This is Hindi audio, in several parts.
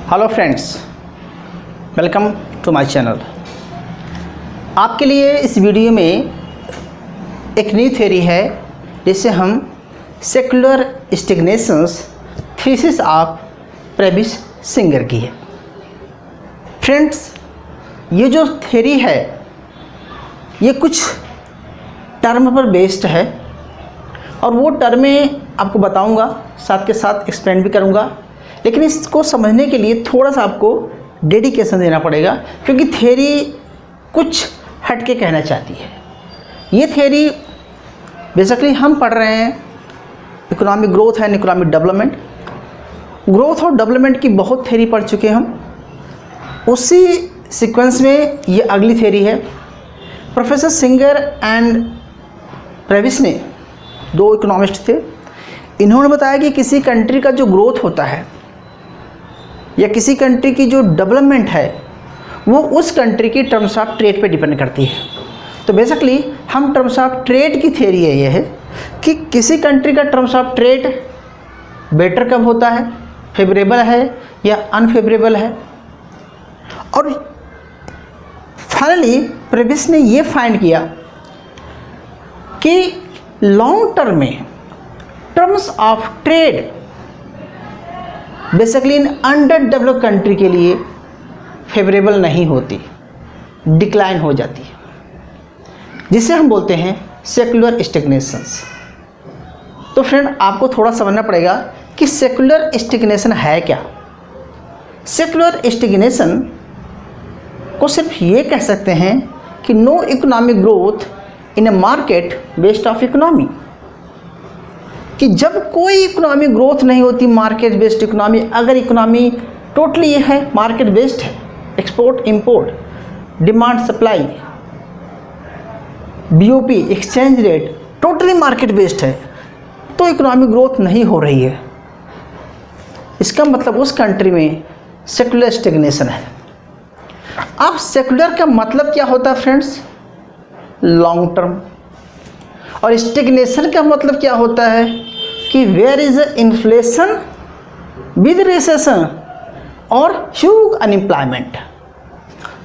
Hello friends, welcome to my channel. आपके लिए इस वीडियो में एक न्यू थ्योरी है जिसे हम secular stagnations thesis of Prebisch Singer की है। फ्रेंड्स, ये जो थ्योरी है ये कुछ टर्म पर बेस्ड है और वो टर्में आपको बताऊंगा, साथ के साथ एक्सप्लेन भी करूंगा। लेकिन इसको समझने के लिए थोड़ा सा आपको डेडिकेशन देना पड़ेगा, क्योंकि थ्योरी कुछ हट के कहना चाहती है। ये थ्योरी बेसिकली हम पढ़ रहे हैं economic growth and economic development. Growth और डेवलपमेंट की बहुत थ्योरी पढ़ चुके हैं हम। उसी सीक्वेंस में ये अगली थ्योरी है। प्रोफेसर सिंगर एंड प्रेबिस ने, दो इकोनॉमिस्ट थे, इन्होंने बताया कि किसी कंट्री का जो ग्रोथ होता है या किसी कंट्री की जो डेवलपमेंट है वो उस कंट्री की टर्म्स ऑफ ट्रेड पे डिपेंड करती है। तो बेसिकली हम टर्म्स ऑफ ट्रेड की थ्योरी ये है कि किसी कंट्री का टर्म्स ऑफ ट्रेड बेटर कब होता है, फेवरेबल है या अनफेवरेबल है। और फाइनली प्रेबिस ने ये फाइंड किया कि लॉन्ग टर्म में terms of trade basically in under developed country के लिए फेवरेबल नहीं होती, डिक्लाइन हो जाती है, जिसे हम बोलते हैं सेकुलर स्टैग्नेशंस। तो फ्रेंड, आपको थोड़ा समझना पड़ेगा कि सेकुलर स्टैग्नेशन है क्या। सेकुलर स्टैग्नेशन को सिर्फ ये कह सकते हैं कि no economic growth in a market based of economy, कि जब कोई इकोनॉमिक ग्रोथ नहीं होती मार्केट बेस्ड इकोनॉमी। अगर इकोनॉमी टोटली ये है मार्केट बेस्ड है, export import, demand supply, BOP, exchange rate totally market based है, तो इकोनॉमिक ग्रोथ नहीं हो रही है। इसका मतलब उस कंट्री में सेकुलर स्टैग्नेशन है। अब सेकुलर का मतलब क्या होता है फ्रेंड्स? Long term. और स्टैग्नेशन का मतलब क्या होता है कि where is inflation with recession और ह्यूज अनएम्प्लॉयमेंट।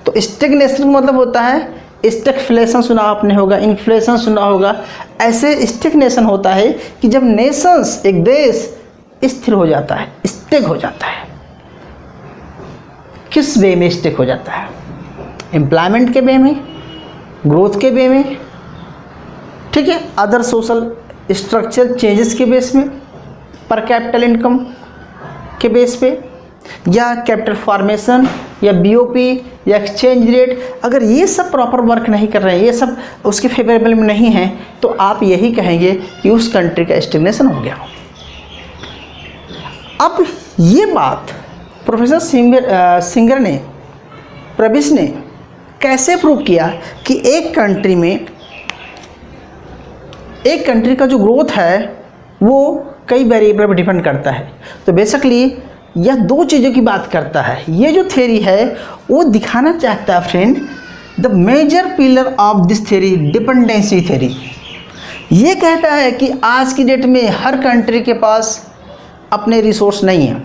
तो स्टैग्नेशन का मतलब होता है, स्टैगफ्लेशन सुना आपने होगा, इन्फ्लेशन सुना होगा। ऐसे स्टैग्नेशन होता है कि जब नेशंस, एक देश स्थिर हो जाता है, स्टेग हो जाता है। किस वे में स्टेग हो जाता है? एम्प्लॉयमेंट के वे में, ग्रोथ के वे में, ठीक है, अदर सोशल स्ट्रक्चर चेंजेस के बेस में, पर कैपिटल इनकम के बेस पे, या कैपिटल फॉर्मेशन, या बीओपी, या एक्सचेंज रेट। अगर ये सब प्रॉपर वर्क नहीं कर रहे हैं, ये सब उसके फेवरेबल में नहीं है, तो आप यही कहेंगे कि उस कंट्री का स्टैग्नेशन हो गया। अब ये बात प्रोफेसर सिंगर ने, प्रेबिस ने कैसे प्रूव किया कि एक कंट्री का जो ग्रोथ है वो कई वेरिएबल पर डिपेंड करता है। तो बेसिकली यह दो चीज़ों की बात करता है। ये जो थ्योरी है वो दिखाना चाहता है friend, the major pillar of this theory dependency theory. ये कहता है कि आज की डेट में हर कंट्री के पास अपने रिसोर्स नहीं है।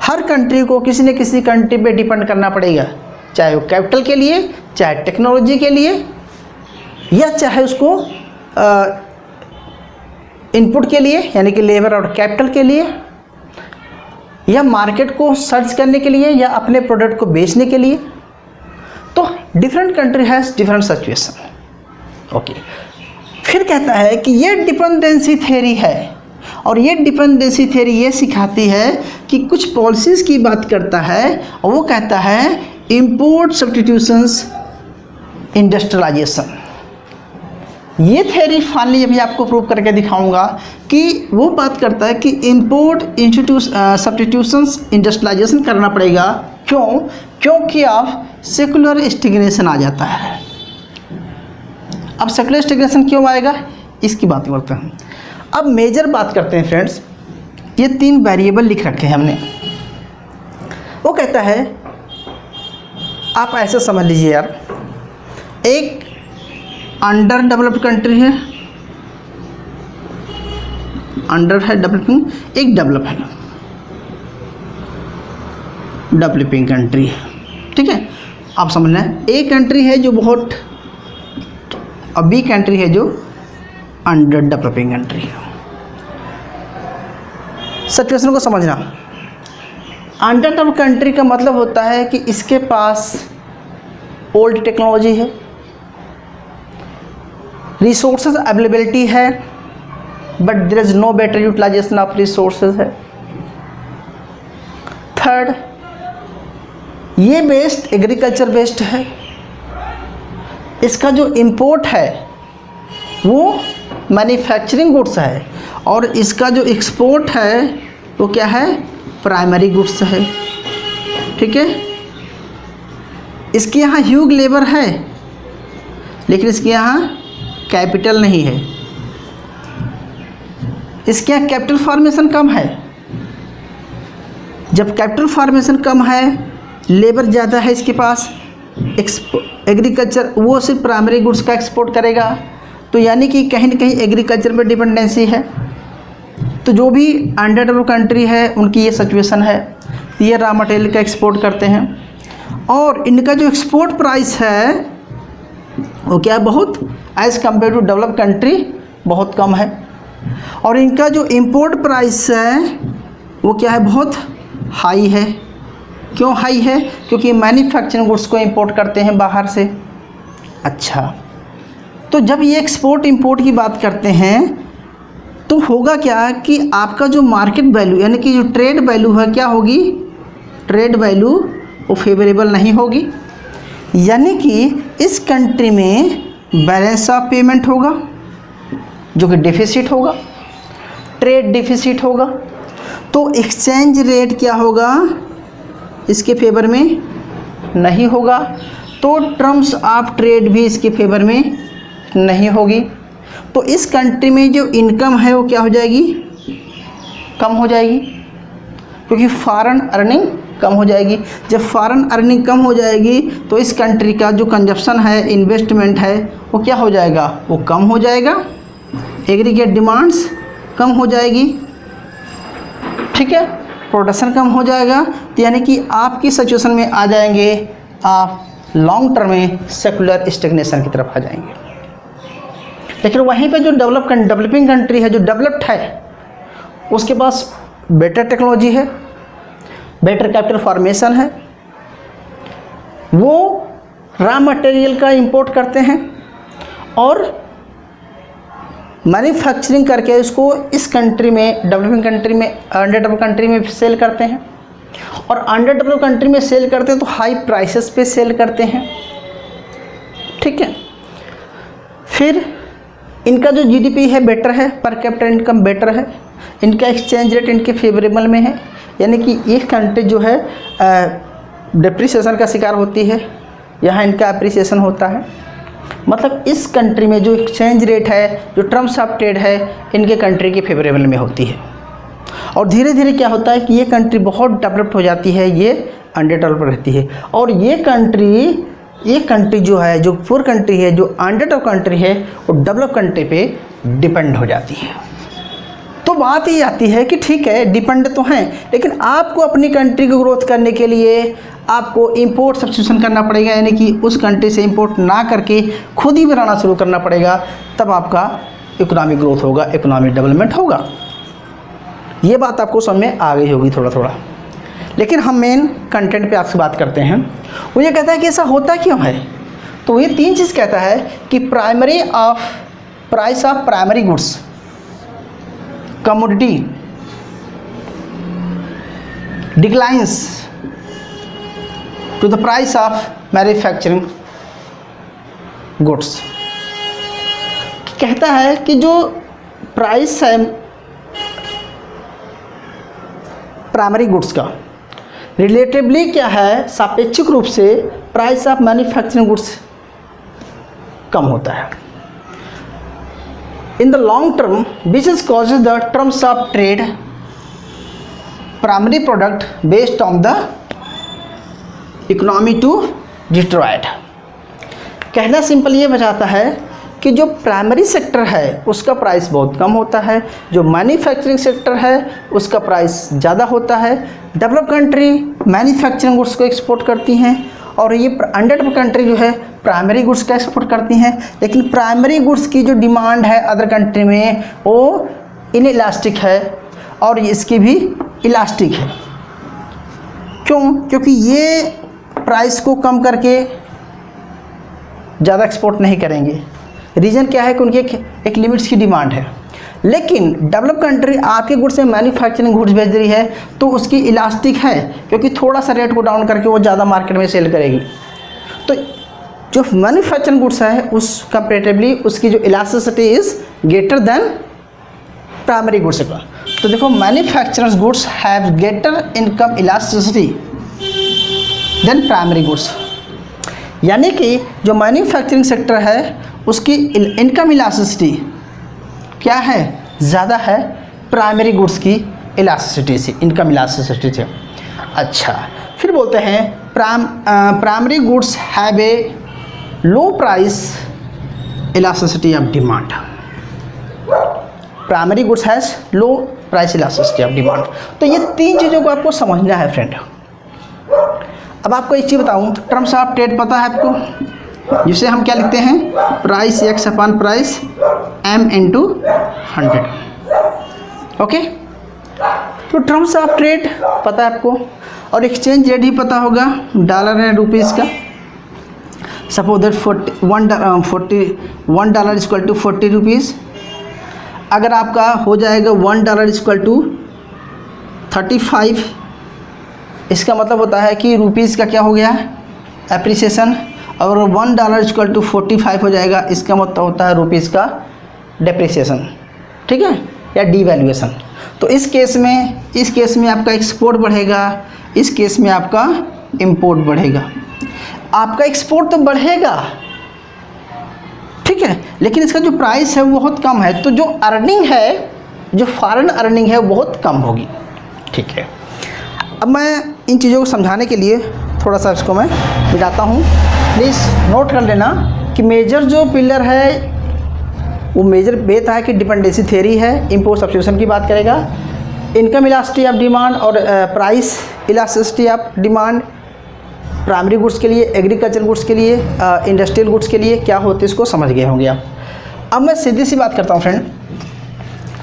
हर कंट्री को किसी न किसी कंट्री पे डिपेंड करना पड़ेगा, चाहे वो कैपिटल के लिए, चाहे टेक्नोलॉजी के लिए, या चाहे उसको इनपुट के लिए यानी कि लेबर और कैपिटल के लिए, या मार्केट को सर्च करने के लिए, या अपने प्रोडक्ट को बेचने के लिए। तो different country has different situation. Okay, फिर कहता है कि ये डिपेंडेंसी थ्योरी है, और ये डिपेंडेंसी थ्योरी ये सिखाती है कि कुछ पॉलिसीज़ की बात करता है, और वो कहता है इंपोर्ट सब्स्टिट्यूशंस, इंडस्ट्रियलाइजेशन। ये थ्योरी फाइनली अभी आपको प्रूव करके दिखाऊंगा कि वो बात करता है कि इंपोर्ट सब्स्टिट्यूशंस, इंडस्ट्रियलाइजेशन करना पड़ेगा। क्यों? क्योंकि आप सेकुलर स्टैग्नेशन आ जाता है। अब सेकुलर स्टैग्नेशन क्यों आएगा, इसकी बात करते हैं। अब मेजर बात करते हैं फ्रेंड्स। ये 3 वेरिएबल लिख रखे हैं हमने। वो कहता है, आप ऐसे समझ लीजिए यार, एक अंडर डेवलप्ड कंट्री है, अंडर है डेवलपिंग, एक डेवलप है। डेवलपिंग कंट्री है। ठीक है, आप समझना है, ए कंट्री है जो बहुत, और बी कंट्री है जो अंडर डेवलपिंग कंट्री है। सिचुएशन को समझना, अंडर डेवलप्ड कंट्री का मतलब होता है कि इसके पास ओल्ड टेक्नोलॉजी है, रिसोर्सेज अवेलेबिलिटी है, but there is no better utilization of resources है। थर्ड, ये बेस्ड एग्रीकल्चर बेस्ड है, इसका जो इंपोर्ट है वो मैन्युफैक्चरिंग गुड्स है, और इसका जो एक्सपोर्ट है वो क्या है, प्राइमरी गुड्स है। ठीक है, इसके यहाँ ह्यूज लेबर है, लेकिन इसके यहाँ कैपिटल नहीं है, इसके यहाँ कैपिटल फॉर्मेशन कम है। जब कैपिटल फॉर्मेशन कम है, लेबर ज़्यादा है इसके पास, एग्रीकल्चर वो सिर्फ प्राइमरी गुड्स का एक्सपोर्ट करेगा, तो यानी कि कहीं ना कहीं एग्रीकल्चर पर डिपेंडेंसी है। तो जो भी अंडर डेवलप्ड कंट्री है उनकी ये सिचुएशन है, ये रॉ मटेरियल का एक्सपोर्ट करते हैं, और इनका जो एक्सपोर्ट प्राइस है वो क्या है, बहुत as compare to developed country बहुत कम है, और इनका जो इंपोर्ट प्राइस है वो क्या है, बहुत हाई है। क्यों हाई है, क्योंकि मैन्युफैक्चरिंग गुड्स को इंपोर्ट करते हैं बाहर से। अच्छा, तो जब ये एक्सपोर्ट इंपोर्ट की बात करते हैं तो होगा क्या कि आपका जो मार्केट वैल्यू यानी कि जो ट्रेड वैल्यू है क्या होगी, ट्रेड वैल्यू वो फेवरेबल नहीं होगी, यानी कि इस कंट्री में बैलेंस ऑफ पेमेंट होगा जो कि डिफिसिट होगा, ट्रेड डिफिसिट होगा, तो एक्सचेंज रेट क्या होगा, इसके फेवर में नहीं होगा, तो टर्म्स ऑफ ट्रेड भी इसके फेवर में नहीं होगी। तो इस कंट्री में जो इनकम है वो क्या हो जाएगी, कम हो जाएगी, क्योंकि फॉरेन अर्निंग कम हो जाएगी। जब फॉरेन अर्निंग कम हो जाएगी तो इस कंट्री का जो कंजप्शन है, इन्वेस्टमेंट है, वो क्या हो जाएगा, वो कम हो जाएगा, एग्रीगेट डिमांड्स कम हो जाएगी। ठीक है, प्रोडक्शन कम हो जाएगा, तो यानी कि आपकी सिचुएशन में आ जाएंगे, आप लॉन्ग टर्म में सेकुलर स्टैग्नेशन की तरफ आ जाएंगे। लेकिन वहीं पे जो डेवलपिंग कंट्री है, जो डेवलप्ड है, उसके पास बेटर टेक्नोलॉजी है, बेटर कैपिटल फॉर्मेशन है, वो रॉ मटेरियल का इंपोर्ट करते हैं और मैन्युफैक्चरिंग करके इसको इस कंट्री में, डेवलपिंग कंट्री में, अंडर डेवलप्ड कंट्री में सेल करते हैं, और अंडर डेवलप्ड कंट्री में सेल करते हैं तो हाई प्राइसेस पे सेल करते हैं। ठीक है, फिर इनका जो जीडीपी है बेटर है, पर कैपिटा इनकम बेटर है, इनका एक्सचेंज रेट इनके फेवरेबल में है, यानी कि ये कंट्री जो है डिप्रिसिएशन का शिकार होती है, यहाँ इनका अप्रिसिएशन होता है। मतलब इस कंट्री में जो एक्सचेंज रेट है, जो टर्म्स ऑफ ट्रेड है, इनके कंट्री के फेवरेबल में होती है, और धीरे धीरे क्या होता है कि ये कंट्री बहुत डेवलप्ड हो जाती है, ये अंडर डेवलप्ड रहती है, और ये कंट्री जो है, जो पुअर कंट्री है, जो अंडर डेवलप्ड कंट्री है, वो डेवलप कंट्री पे डिपेंड हो जाती है। तो बात ये आती है कि ठीक है, डिपेंड तो हैं, लेकिन आपको अपनी कंट्री को ग्रोथ करने के लिए आपको इंपोर्ट सब्स्टिट्यूशन करना पड़ेगा, यानी कि उस कंट्री से इंपोर्ट ना करके खुद ही बनाना शुरू करना पड़ेगा, तब आपका इकोनॉमिक ग्रोथ होगा, इकोनॉमिक डेवलपमेंट होगा। ये बात आपको समझ में आ गई होगी थोड़ा थोड़ा। लेकिन हम मेन कंटेंट पे आपसे बात करते हैं। वो ये कहता है कि ऐसा होता क्यों है, तो ये तीन चीज़ कहता है कि price of primary goods, commodity declines to the price of manufacturing goods. कहता है कि जो प्राइस है प्राइमरी गुड्स का, रिलेटिवली क्या है, सापेक्षिक रूप से प्राइस ऑफ मैन्युफैक्चरिंग गुड्स कम होता है। In the long term which is causes the terms of trade primary product based on the economy to destroyed. कहना सिंपल ये बचाता है कि जो प्राइमरी सेक्टर है उसका प्राइस बहुत कम होता है, जो मैन्युफैक्चरिंग सेक्टर है उसका प्राइस ज़्यादा होता है। डेवलप कंट्री मैन्युफैक्चरिंग गुड्स को एक्सपोर्ट करती हैं और ये अनडेवलप्ड कंट्री जो है प्राइमरी गुड्स का एक्सपोर्ट करती हैं। लेकिन प्राइमरी गुड्स की जो डिमांड है अदर कंट्री में वो इनइलास्टिक है और इसकी भी इलास्टिक है। क्यों? क्योंकि ये प्राइस को कम करके ज़्यादा एक्सपोर्ट नहीं करेंगे। रीज़न क्या है कि उनकी एक लिमिट्स की डिमांड है। लेकिन डेवलप कंट्री आपके गुड्स में मैन्युफैक्चरिंग गुड्स भेज रही है तो उसकी इलास्टिक है, क्योंकि थोड़ा सा रेट को डाउन करके वो ज़्यादा मार्केट में सेल करेगी। तो जो मैन्युफैक्चरिंग गुड्स है उस कंपेरेटिवली उसकी जो elasticity is greater than primary goods का। तो देखो manufacturers goods have greater income elasticity than primary goods, यानी कि जो मैन्युफैक्चरिंग सेक्टर है उसकी इनकम इलास्टिसिटी क्या है, ज़्यादा है प्राइमरी गुड्स की इलास्टिसिटी से, इनकम इलास्टिसिटी से। अच्छा, फिर बोलते हैं primary goods have a low price elasticity of demand. Primary goods has low price elasticity of demand. तो ये तीन चीज़ों को आपको समझना है फ्रेंड। अब आपको एक चीज़ बताऊं, टर्म्स ऑफ ट्रेड पता है आपको, जिसे हम क्या लिखते हैं, price X upon price m into 100। Okay, तो टर्म्स ऑफ ट्रेड पता है आपको और एक्सचेंज रेट ही पता होगा, डॉलर एंड रुपीज़ का। Suppose that 1 dollar equal to 40 rupees. अगर आपका हो जाएगा 1 डॉलर इक्वल टू 35, इसका मतलब होता है कि रुपीज़ का क्या हो गया, एप्रिसिएशन। और 1 डॉलर इक्वल टू 45 हो जाएगा, इसका मतलब होता है रुपीज़ का डेप्रिसिएशन, ठीक है, या डीवैल्यूएशन। तो इस केस में आपका एक्सपोर्ट बढ़ेगा, इस केस में आपका इंपोर्ट बढ़ेगा। आपका एक्सपोर्ट तो बढ़ेगा, ठीक है, लेकिन इसका जो प्राइस है वो बहुत कम है, तो जो अर्निंग है, जो फॉरेन अर्निंग है वो बहुत कम होगी, ठीक है। अब मैं इन चीज़ों को समझाने के लिए थोड़ा सा इसको मैं मिटाता हूँ। प्लीज़ नोट कर लेना कि मेजर जो पिलर है वो मेजर बेता है कि डिपेंडेंसी थ्योरी है, इंपोर्ट सब्स्टिट्यूशन की बात करेगा, इनकम इलास्टिसिटी ऑफ डिमांड और price elasticity of demand primary goods के लिए, एग्रीकल्चर गुड्स के लिए, इंडस्ट्रियल गुड्स के लिए क्या होते हैं इसको समझ गए होंगे आप। अब मैं सीधी सी बात करता हूँ फ्रेंड,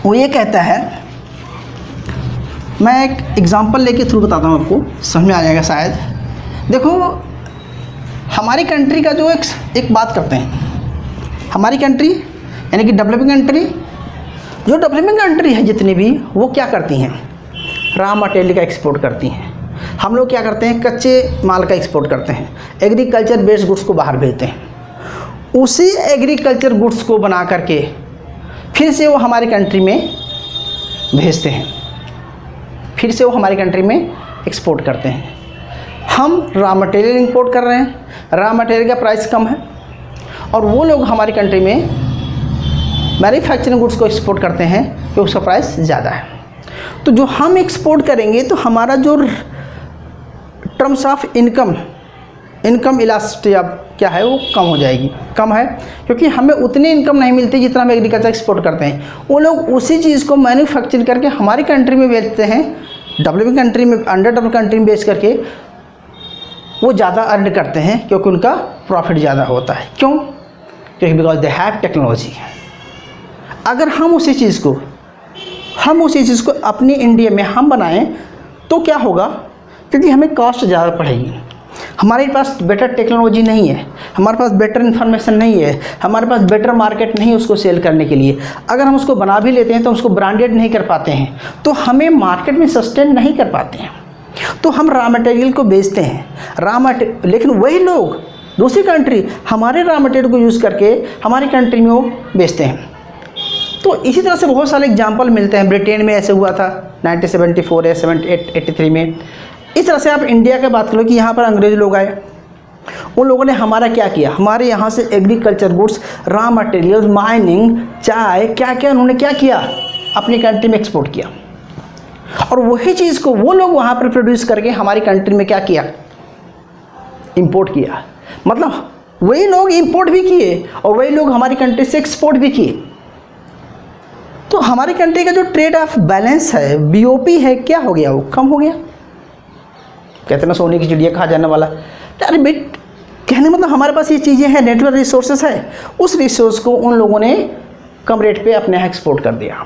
वो ये कहता है, मैं एक एग्जांपल लेके थ्रू बताता हूँ आपको, समझ में आ जाएगा शायद। देखो हमारी कंट्री का जो एक बात करते हैं, हमारी कंट्री यानी कि डेवलपिंग कंट्री, जो डेवलपिंग कंट्री है जितनी भी, वो क्या करती हैं, रॉ मटेरियल का एक्सपोर्ट करती हैं। हम लोग क्या करते हैं, कच्चे माल का एक्सपोर्ट करते हैं, एग्रीकल्चर बेस्ड गुड्स को बाहर भेजते हैं। उसी एग्रीकल्चर गुड्स को बना करके फिर से वो हमारी कंट्री में भेजते हैं, फिर से वो हमारी कंट्री में एक्सपोर्ट करते हैं। हम रॉ मटेरियल इंपोर्ट कर रहे हैं, रॉ मटेरियल का प्राइस कम है, और वो लोग हमारी कंट्री में मैन्युफैक्चरिंग गुड्स को एक्सपोर्ट करते हैं कि उसका प्राइस ज़्यादा है। तो जो हम एक्सपोर्ट करेंगे तो हमारा जो टर्म्स ऑफ इनकम इलास्टिसिटी अब क्या है वो कम हो जाएगी, कम है, क्योंकि हमें उतनी इनकम नहीं मिलती जितना हम एग्रीकल्चर एक्सपोर्ट करते हैं। वो लोग उसी चीज़ को मैन्युफैक्चर करके हमारी कंट्री में बेचते हैं, डेवलपिंग कंट्री में, अंडर डेवलप कंट्री में बेच करके वो ज़्यादा अर्न करते हैं, क्योंकि उनका प्रॉफिट ज़्यादा होता है। क्यों? क्योंकि बिकॉज दे हैव टेक्नोलॉजी। अगर हम उसी चीज़ को अपनी इंडिया में हम बनाएं तो क्या होगा, क्योंकि हमें कॉस्ट ज़्यादा पड़ेगी, हमारे पास बेटर टेक्नोलॉजी नहीं है, हमारे पास बेटर इन्फॉर्मेशन नहीं है, हमारे पास बेटर मार्केट नहीं है उसको सेल करने के लिए। अगर हम उसको बना भी लेते हैं तो उसको ब्रांडेड नहीं कर पाते हैं, तो हमें मार्केट में सस्टेन नहीं कर पाते हैं। तो हम रॉ मटेरियल को बेचते हैं, लेकिन वही लोग दूसरी कंट्री हमारे रॉ मटेरियल को यूज़ करके हमारी कंट्री में वो बेचते हैं। तो इसी तरह से बहुत सारे एग्जाम्पल मिलते हैं। ब्रिटेन में ऐसे हुआ था 1974 या 83 में। इस तरह से आप इंडिया की बात करो कि यहाँ पर अंग्रेज लोग आए, उन लोगों ने हमारा क्या किया, हमारे यहाँ से agriculture goods, raw materials, mining, चाय, क्या क्या उन्होंने क्या किया, अपनी कंट्री में एक्सपोर्ट किया। और वही चीज़ को वो लोग वहाँ पर प्रोड्यूस करके हमारी कंट्री में क्या किया, इंपोर्ट किया। मतलब वही लोग इंपोर्ट भी किए और वही लोग हमारी कंट्री से एक्सपोर्ट भी किए। तो हमारी कंट्री का जो ट्रेड ऑफ बैलेंस है, बीओपी है, क्या हो गया? वो कम हो गया। कहते ना सोने की चिड़िया कहा जाने वाला। अरे बेट, कहने मतलब हमारे पास ये चीज़ें हैं, नेचुरल रिसोर्सेस है, उस रिसोर्स को उन लोगों ने कम रेट पे अपने यहाँ एक्सपोर्ट कर दिया।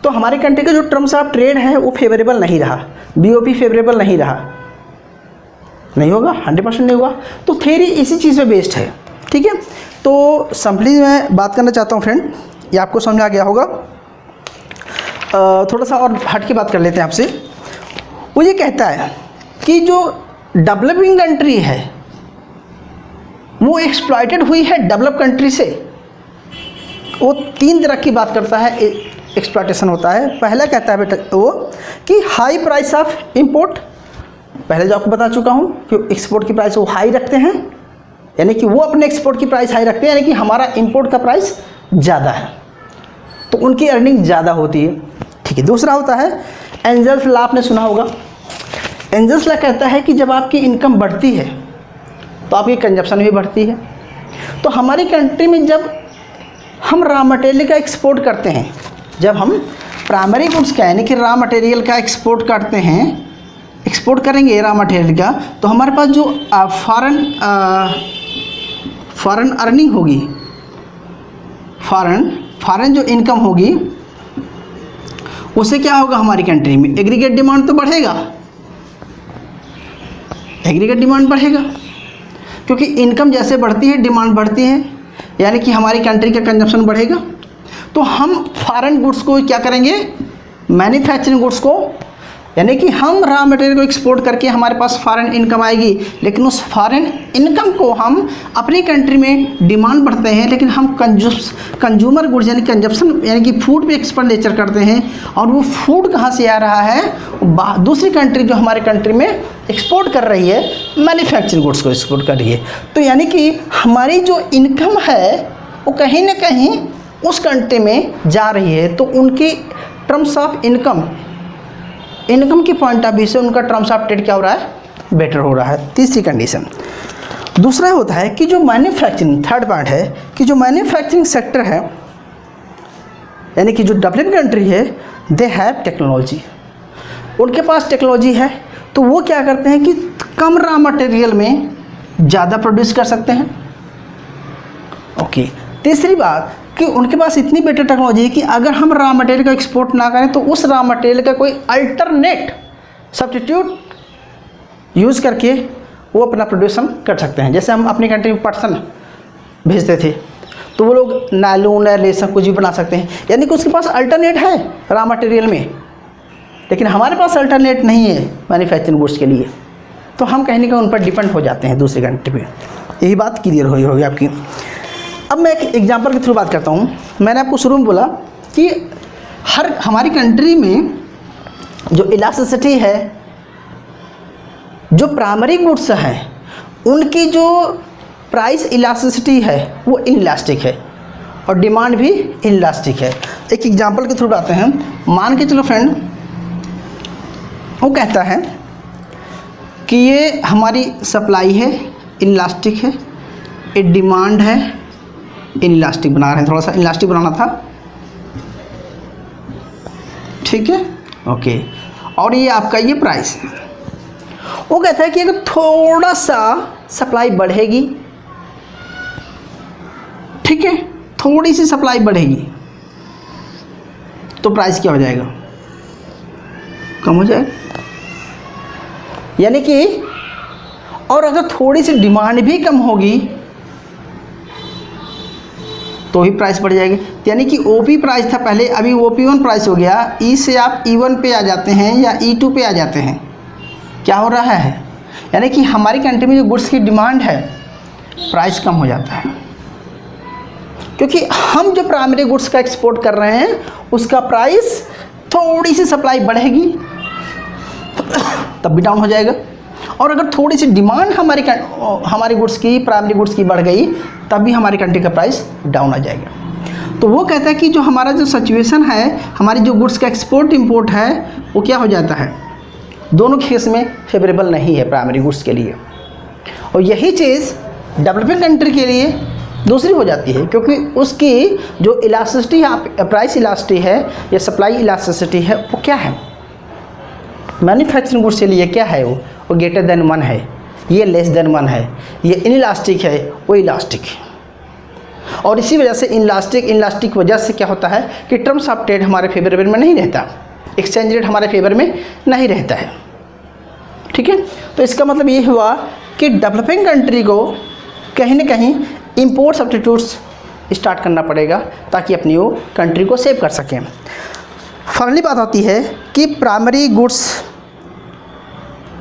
तो हमारी कंट्री का जो टर्म्स ऑफ ट्रेड है वो फेवरेबल नहीं रहा, बीओपी फेवरेबल नहीं रहा, नहीं होगा, 100% नहीं होगा। तो थ्योरी इसी चीज़ पे बेस्ड है, ठीक है। तो सिंपली मैं बात करना चाहता हूँ फ्रेंड, ये आपको समझ में आ गया होगा। थोड़ा सा और हट के बात कर लेते हैं आपसे। वो ये कहता है कि जो डेवलपिंग कंट्री है वो एक्सप्लॉइटेड हुई है डेवलप कंट्री से। वो 3 तरह की बात करता है, एक्सप्लॉइटेशन होता है। पहला कहता है बेटा वो कि हाई प्राइस ऑफ इंपोर्ट, पहले जो आपको बता चुका हूँ कि एक्सपोर्ट की प्राइस वो हाई रखते हैं, यानी कि वो अपने एक्सपोर्ट की प्राइस हाई रखते हैं, यानी कि हमारा इंपोर्ट का प्राइस ज़्यादा है तो उनकी अर्निंग ज़्यादा होती है, ठीक है। दूसरा होता है एंजल्स लॉ, आपने सुना होगा। एंजल्स लॉ कहता है कि जब आपकी इनकम बढ़ती है तो आपकी कंजप्शन भी बढ़ती है। तो हमारी कंट्री में जब हम रॉ मटेरियल का एक्सपोर्ट करते हैं, जब हम प्राइमरी गुड्स का यानी कि रॉ मटेरियल का एक्सपोर्ट करते हैं, एक्सपोर्ट करेंगे रॉ मटेरियल का, तो हमारे पास जो फॉरेन अर्निंग होगी, फॉरेन जो इनकम होगी, उससे क्या होगा? हमारी कंट्री में एग्रीगेट डिमांड तो बढ़ेगा, एग्रीगेट डिमांड बढ़ेगा, क्योंकि इनकम जैसे बढ़ती है डिमांड बढ़ती है, यानी कि हमारी कंट्री का कंजप्शन बढ़ेगा। तो हम फॉरेन गुड्स को क्या करेंगे? मैन्युफैक्चरिंग गुड्स को, यानी कि हम रॉ मटेरियल को एक्सपोर्ट करके हमारे पास फॉरेन इनकम आएगी, लेकिन उस फॉरेन इनकम को हम अपनी कंट्री में डिमांड बढ़ते हैं, लेकिन हम कंज्यूमर गुड्स यानी कंजप्शन यानी कि फूड पे एक्सपेंडिचर करते हैं। और वो फूड कहाँ से आ रहा है? दूसरी कंट्री जो हमारे कंट्री में एक्सपोर्ट कर रही है, मैन्युफैक्चरिंग गुड्स को एक्सपोर्ट कर रही है। तो यानी कि हमारी जो इनकम है वो कहीं ना कहीं उस कंट्री में जा रही है, तो उनकी टर्म्स ऑफ इनकम के पॉइंट ऑफ व्यू से उनका टर्म्स ऑफ ट्रेड क्या हो रहा है? बेटर हो रहा है। तीसरी कंडीशन। दूसरा होता है कि जो मैन्युफैक्चरिंग, थर्ड पॉइंट है कि जो मैन्युफैक्चरिंग सेक्टर है, यानी कि जो डेवलपिंग कंट्री है, दे हैव टेक्नोलॉजी, उनके पास टेक्नोलॉजी है, तो वो क्या करते हैं कि कम रॉ मटेरियल में ज़्यादा प्रोड्यूस कर सकते हैं। ओके। तीसरी बात कि उनके पास इतनी बेटर टेक्नोलॉजी है कि अगर हम रॉ मटेरियल का एक्सपोर्ट ना करें तो उस रॉ मटेरियल का कोई अल्टरनेट सब्स्टिट्यूट यूज़ करके वो अपना प्रोड्यूसन कर सकते हैं। जैसे हम अपनी कंट्री में पटसन भेजते थे तो वो लोग नायलॉन या रेशम कुछ भी बना सकते हैं, यानी कि उसके पास अल्टरनेट है रॉ मटेरियल में, लेकिन हमारे पास अल्टरनेट नहीं है मैन्युफैक्चरिंग गुड्स के लिए, तो हम कहीं ना कहीं उन पर डिपेंड हो जाते हैं दूसरी कंट्री पे। यही बात क्लियर हुई होगी आपकी। अब मैं एक एग्जांपल के थ्रू बात करता हूँ। मैंने आपको शुरू में बोला कि हमारी कंट्री में जो इलास्टिसिटी है, जो प्राइमरी गुड्स हैं उनकी जो प्राइस इलास्टिसिटी है वो इनइलास्टिक है और डिमांड भी इनइलास्टिक है। एक एग्जांपल के थ्रू आते हैं। मान के चलो फ्रेंड, वो कहता है कि ये हमारी सप्लाई है, इनइलास्टिक है, एक डिमांड है, इनइलास्टिक बना रहे हैं, थोड़ा सा इलास्टिक बनाना था, ठीक है, ओके। और ये आपका ये प्राइस है। वो कहता है कि अगर थोड़ा सा सप्लाई बढ़ेगी, ठीक है, थोड़ी सी सप्लाई बढ़ेगी तो प्राइस क्या हो जाएगा? कम हो जाएगा, यानी कि और अगर थोड़ी सी डिमांड भी कम होगी तो ही प्राइस बढ़ जाएगी। यानी कि ओपी प्राइस था पहले, अभी OP1 प्राइस हो गया, ई से आप E1 पे आ जाते हैं या E2 पे आ जाते हैं। क्या हो रहा है? यानी कि हमारी कंट्री में जो गुड्स की डिमांड है प्राइस कम हो जाता है, क्योंकि हम जो प्राइमरी गुड्स का एक्सपोर्ट कर रहे हैं उसका प्राइस थोड़ी सी सप्लाई बढ़ेगी तब भी डाउन हो जाएगा, और अगर थोड़ी सी डिमांड हमारी गुड्स की, प्राइमरी गुड्स की बढ़ गई तब भी हमारी कंट्री का प्राइस डाउन आ जाएगा। तो वो कहता है कि जो हमारा जो सिचुएशन है, हमारी जो गुड्स का एक्सपोर्ट इंपोर्ट है वो क्या हो जाता है? दोनों केस में फेवरेबल नहीं है प्राइमरी गुड्स के लिए। और यही चीज़ डेवलपिंग कंट्री के लिए दूसरी हो जाती है, क्योंकि उसकी जो इलास्टिसिटी है, प्राइस इलास्टिसिटी है या सप्लाई इलास्टिसिटी है, वो क्या है, मैन्युफैक्चरिंग गुड्स के लिए क्या है, वो ग्रेटर देन 1 है, ये लेस देन 1 है, ये इनइलास्टिक है, वो इलास्टिक है। और इसी वजह से इनइलास्टिक वजह से क्या होता है कि टर्म्स ऑफ ट्रेड हमारे फेवरेबल में नहीं रहता, एक्सचेंज रेट हमारे फेवर में नहीं रहता है। ठीक है, तो इसका मतलब ये हुआ कि डेवलपिंग कंट्री को कहीं ना कहीं इंपोर्ट सब्स्टिट्यूट्स स्टार्ट करना पड़ेगा ताकि अपनी वो कंट्री को सेव कर सकें। फाइनली बात आती है कि प्राइमरी गुड्स,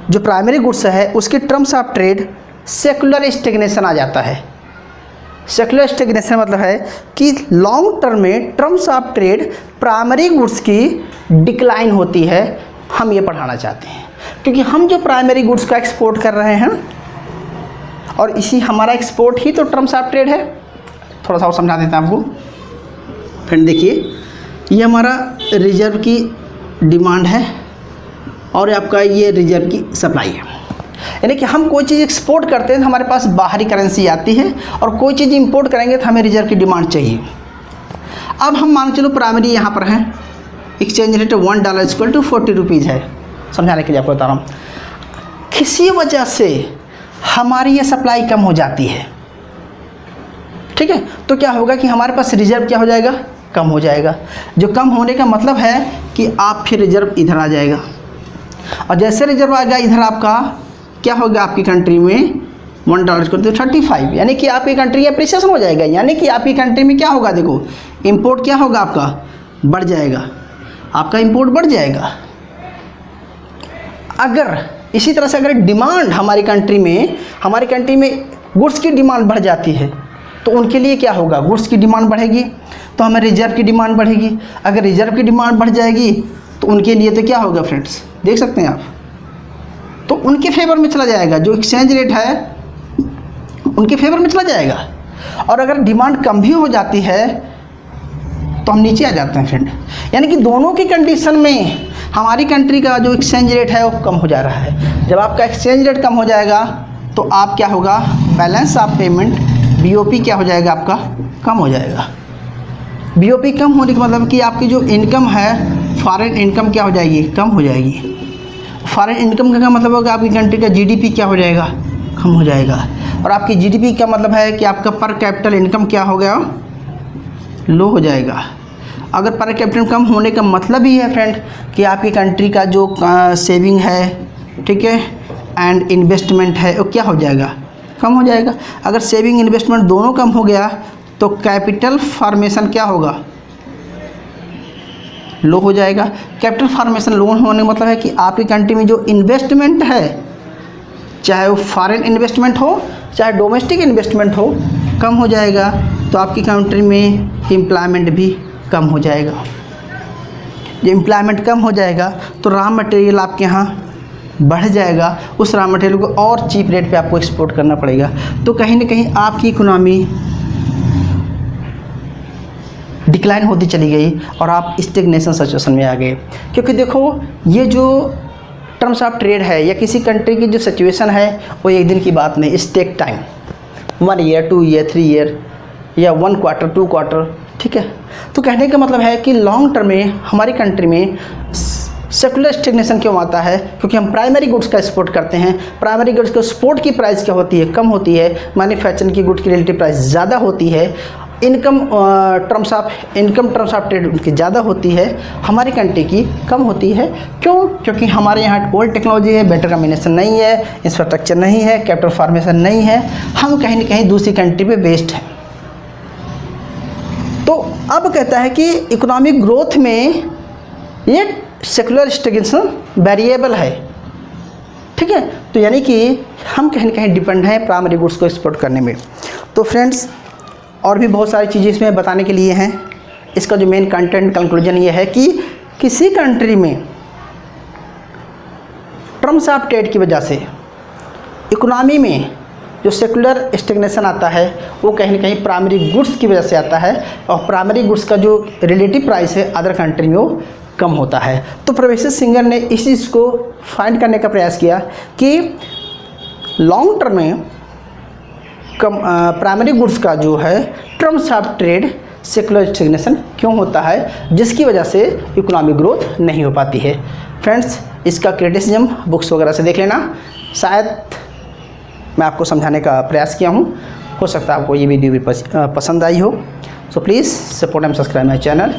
जो प्राइमरी गुड्स है उसके terms of trade secular stagnation आ जाता है। सेकुलर स्टेगनेशन मतलब है कि लॉन्ग टर्म में terms of trade primary goods की डिक्लाइन होती है। हम ये पढ़ाना चाहते हैं क्योंकि हम जो प्राइमरी गुड्स का एक्सपोर्ट कर रहे हैं और इसी हमारा एक्सपोर्ट ही तो टर्म्स ऑफ ट्रेड है। थोड़ा सा और समझा देता हूँ आपको। फ्रेंड देखिए, ये हमारा रिजर्व की डिमांड है और आपका ये रिजर्व की सप्लाई है। यानी कि हम कोई चीज़ एक्सपोर्ट करते हैं तो हमारे पास बाहरी करेंसी आती है और कोई चीज़ इंपोर्ट करेंगे तो हमें रिजर्व की डिमांड चाहिए। अब हम मान चलो प्राइमरी यहाँ पर है, एक्सचेंज रेट $1 = 40 रुपीज़ है। समझाने के लिए आपको बता रहा हूँ, किसी वजह से हमारी ये सप्लाई कम हो जाती है। ठीक है, तो क्या होगा कि हमारे पास रिजर्व क्या हो जाएगा, कम हो जाएगा। जो कम होने का मतलब है कि आप फिर रिजर्व इधर आ जाएगा और जैसे रिजर्व आ गया इधर आपका क्या होगा, आपकी कंट्री में $1 = 35, यानी कि आपकी कंट्री एप्रिसिएशन हो जाएगा। यानी कि आपकी कंट्री में क्या होगा, देखो इंपोर्ट क्या होगा, आपका बढ़ जाएगा, आपका इंपोर्ट बढ़ जाएगा। अगर इसी तरह से अगर डिमांड हमारी कंट्री में गुड्स की डिमांड बढ़ जाती है तो उनके लिए क्या होगा, गुड्स की डिमांड बढ़ेगी तो हमें रिजर्व की डिमांड बढ़ेगी। अगर रिजर्व की डिमांड बढ़ जाएगी तो उनके लिए तो क्या होगा फ्रेंड्स, देख सकते हैं आप, तो उनके फेवर में चला जाएगा, जो एक्सचेंज रेट है उनके फेवर में चला जाएगा। और अगर डिमांड कम भी हो जाती है तो हम नीचे आ जाते हैं फ्रेंड। यानी कि दोनों की कंडीशन में हमारी कंट्री का जो एक्सचेंज रेट है वो कम हो जा रहा है। जब आपका एक्सचेंज रेट कम हो जाएगा तो आप क्या होगा, बैलेंस ऑफ पेमेंट BOP क्या हो जाएगा, आपका कम हो जाएगा। BOP कम होने का मतलब कि आपकी जो इनकम है, फॉरेन इनकम क्या हो जाएगी, कम हो जाएगी। फॉरेन इनकम का मतलब होगा आपकी कंट्री का GDP क्या हो जाएगा, कम हो जाएगा। और आपकी GDP का मतलब है कि आपका पर कैपिटल इनकम क्या हो गया, लो हो जाएगा। अगर पर कैपिटल कम होने का मतलब ही है फ्रेंड कि आपकी कंट्री का जो सेविंग है, ठीक है, एंड इन्वेस्टमेंट है, वो क्या हो जाएगा, कम हो जाएगा। अगर सेविंग इन्वेस्टमेंट दोनों कम हो गया तो कैपिटल फॉर्मेशन क्या होगा, लो हो जाएगा। कैपिटल फॉर्मेशन लो होने का मतलब है कि आपकी कंट्री में जो इन्वेस्टमेंट है, चाहे वो फॉरेन इन्वेस्टमेंट हो चाहे डोमेस्टिक इन्वेस्टमेंट हो, कम हो जाएगा। तो आपकी कंट्री में एम्प्लॉयमेंट भी कम हो जाएगा। जब एम्प्लॉयमेंट कम हो जाएगा तो रॉ मटेरियल आपके यहाँ बढ़ जाएगा, उस रॉ मटेरियल को और चीप रेट पे आपको एक्सपोर्ट करना पड़ेगा। तो कहीं ना कहीं आपकी इकोनॉमी डिक्लाइन होती चली गई और आप स्टेगनेशन सिचुएशन में आ गए। क्योंकि देखो, ये जो टर्म्स ऑफ ट्रेड है या किसी कंट्री की जो सिचुएशन है वो एक दिन की बात नहीं, it's take time, 1 year 2 year 3 year या 1 क्वार्टर 2 क्वार्टर। ठीक है, तो कहने का मतलब है कि लॉन्ग टर्म में हमारी कंट्री में सेकुलर स्टेगनेशन क्यों आता है, क्योंकि हम प्राइमरी गुड्स का एक्सपोर्ट करते हैं। प्राइमरी गुड्स को एक्सपोर्ट की प्राइस क्या होती है, कम होती है। मैन्युफैक्चरिंग की गुड की रिलेटिव प्राइस ज़्यादा होती है। इनकम टर्म्स ऑफ ट्रेड उनकी ज़्यादा होती है, हमारी कंट्री की कम होती है। क्यों? क्योंकि हमारे यहाँ ओल्ड टेक्नोलॉजी है, बेटर कम्बिनेशन नहीं है, इंफ्रास्ट्रक्चर नहीं है, कैपिटल फॉर्मेशन नहीं है, हम कहीं ना कहीं दूसरी कंट्री पे बेस्ड हैं। तो अब कहता है कि इकोनॉमिक ग्रोथ में ये सेकुलर स्टेगनेशन वेरिएबल है। ठीक है, तो यानी कि हम कहीं ना कहीं डिपेंड हैं प्राइमरी गुड्स को एक्सपोर्ट करने में। तो फ्रेंड्स, और भी बहुत सारी चीज़ें इसमें बताने के लिए हैं। इसका जो मेन कंटेंट कंक्लूजन ये है कि किसी कंट्री में टर्म्स ऑफ ट्रेड की वजह से इकोनॉमी में जो सेकुलर स्टेगनेशन आता है वो कहीं ना कहीं प्राइमरी गुड्स की वजह से आता है और प्राइमरी गुड्स का जो रिलेटिव प्राइस है अदर कंट्री में वो कम होता है। तो प्रोफेसर सिंगर ने इस चीज़ को फाइंड करने का प्रयास किया कि लॉन्ग टर्म में प्राइमरी गुड्स का जो है terms of trade secular stagnation क्यों होता है, जिसकी वजह से इकोनॉमिक ग्रोथ नहीं हो पाती है। फ्रेंड्स, इसका क्रिटिसिज्म बुक्स वगैरह से देख लेना, शायद मैं आपको समझाने का प्रयास किया हूँ, हो सकता है आपको ये वीडियो भी पसंद आई हो। So please support and subscribe my channel.